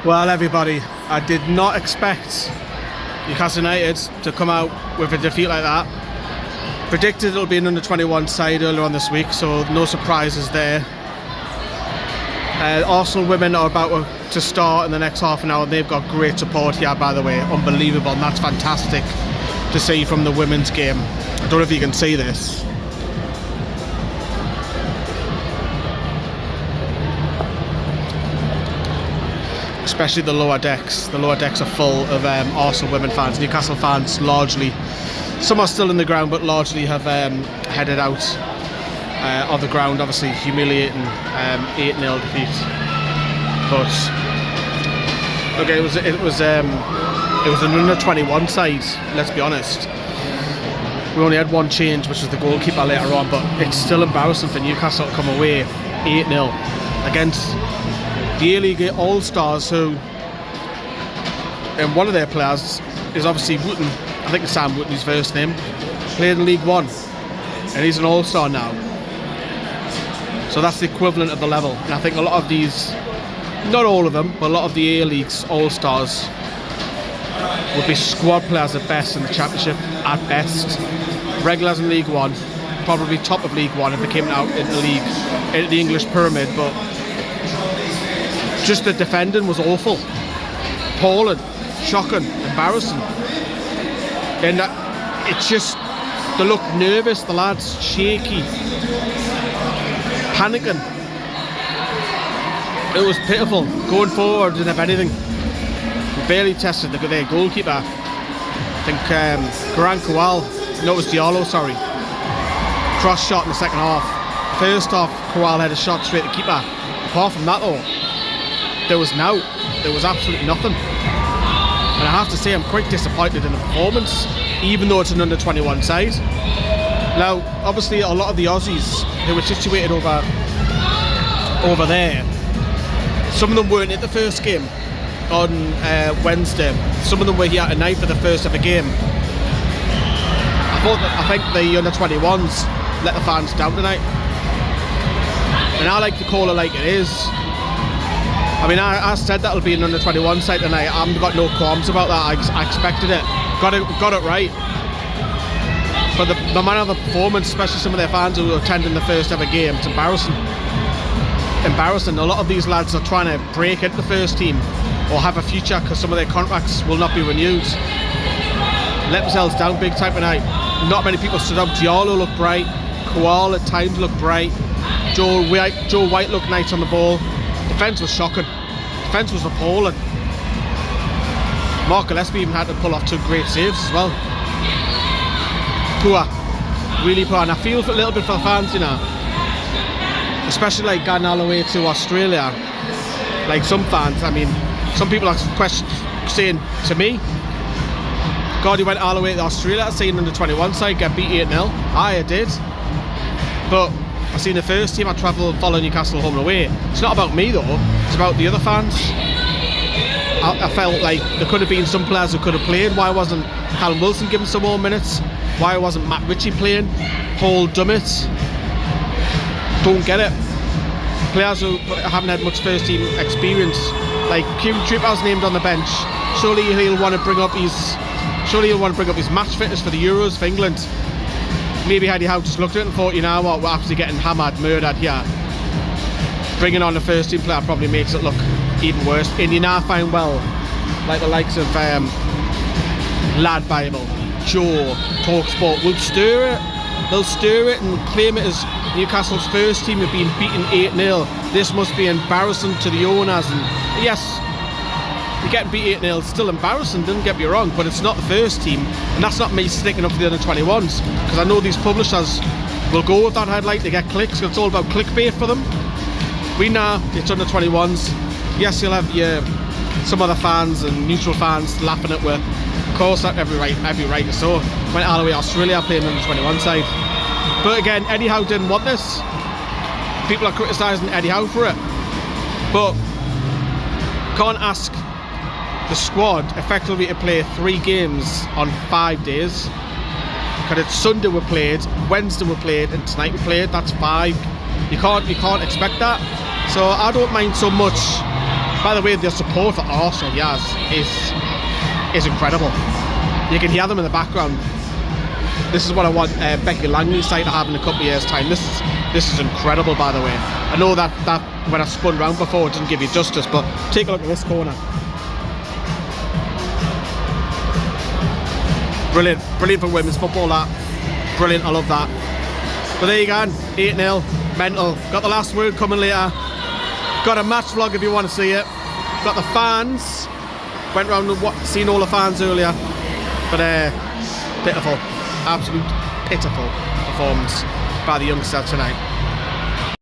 Well, everybody, I did not expect Newcastle United to come out with a defeat like that. Predicted it'll be an under-21 side earlier on this week, so no surprises there. Arsenal women are about to start in the next half an hour, and they've got great support here, by the way. Unbelievable, and that's fantastic to see from the women's game. I don't know if you can see this. Especially the lower decks. The lower decks are full of Arsenal women fans. Newcastle fans largely, some are still in the ground, but largely have headed out of the ground. Obviously humiliating 8-0 defeat. But okay, it was an under-21 side. Let's be honest. We only had one change, which was the goalkeeper later on, but it's still embarrassing for Newcastle to come away 8-0 against the A-League All-Stars, who, and one of their players is obviously Wooten. I think it's Sam Wooten's first name. Played in League One, and he's an All-Star now. So that's the equivalent of the level. And I think a lot of these, not all of them, but a lot of the A-League's All-Stars would be squad players at best in the Championship, at best. Regulars in League One, probably top of League One if they came out into the English pyramid, but just the defending was awful, appalling, shocking, embarrassing, and it's just, they look nervous, the lads, shaky, panicking. It was pitiful going forward, and if anything, we barely tested their goalkeeper. I think Garant Kowal, no, it was Diallo, sorry, cross shot in the second half. First half, Kowal had a shot straight at the keeper. Apart from that though, there was absolutely nothing. And I have to say, I'm quite disappointed in the performance, even though it's an under-21 side. Now, obviously, a lot of the Aussies who were situated over there, some of them weren't at the first game on Wednesday. Some of them were here tonight for the first ever game. I think the under-21s let the fans down tonight. And I like to call it like it is. I mean, I said that'll be an under-21 side tonight. I haven't got no qualms about that. I expected it. Got it right. But the manner of the performance, especially some of their fans who were attending the first ever game, it's embarrassing. Embarrassing. A lot of these lads are trying to break into the first team or have a future because some of their contracts will not be renewed. Let themselves down big time tonight. Not many people stood up. Diallo looked bright. Kowal at times looked bright. Joe White looked nice on the ball. Defence was shocking. Defence was appalling. Mark Gillespie even had to pull off 2 great saves as well. Poor. Really poor. And I feel a little bit for the fans, you know. Especially like going all the way to Australia. Like some fans, I mean, some people are saying to me, God, you went all the way to Australia to see an under-21 side get beat 8-0. I did. But I seen the first team. I travelled and followed Newcastle home and away. It's not about me though, it's about the other fans. I felt like there could have been some players who could have played. Why wasn't Callum Wilson given some more minutes? Why wasn't Matt Ritchie playing? Paul Dummett? Don't get it. Players who haven't had much first team experience, like Kieran Trippier's named on the bench. Surely he'll want to bring up his match fitness for the Euros for England. Maybe Eddie Howe just looked at it and thought, you know what, we're actually getting hammered, murdered here. Bringing on the first team player probably makes it look even worse. And you now find, well, like the likes of Lad Bible, Joe, Talksport will stir it. They'll stir it and claim it as Newcastle's first team have been beaten 8-0. This must be embarrassing to the owners. And yes, you're getting beat 8-0, it's still embarrassing, don't get me wrong, but it's not the first team, and that's not me sticking up for the under-21s, because I know these publishers will go with that headlight to get clicks, it's all about clickbait for them. We know it's under-21s. Yes, you'll have some other fans and neutral fans laughing at it. Of course, every right or so. Went all the way to Australia playing under-21 side. But again, Eddie Howe didn't want this. People are criticising Eddie Howe for it. But can't ask the squad effectively to play 3 games on 5 days. Because it's Sunday we played, Wednesday we played, and tonight we played. That's 5. You can't expect that. So I don't mind so much By the way, the support for Arsenal, Yaz, is incredible. You can hear them in the background. This is what I want Becky Langley's side to have in a couple of years' time. This is incredible, by the way. I know that when I spun round before, it didn't give you justice, but take a look at this corner. Brilliant, brilliant for women's football, that. Brilliant, I love that. But there you go, 8-0, mental. Got the last word coming later. Got a match vlog if you want to see it. Got the fans. Went round and seen all the fans earlier. But pitiful, absolute pitiful performance by the youngster tonight.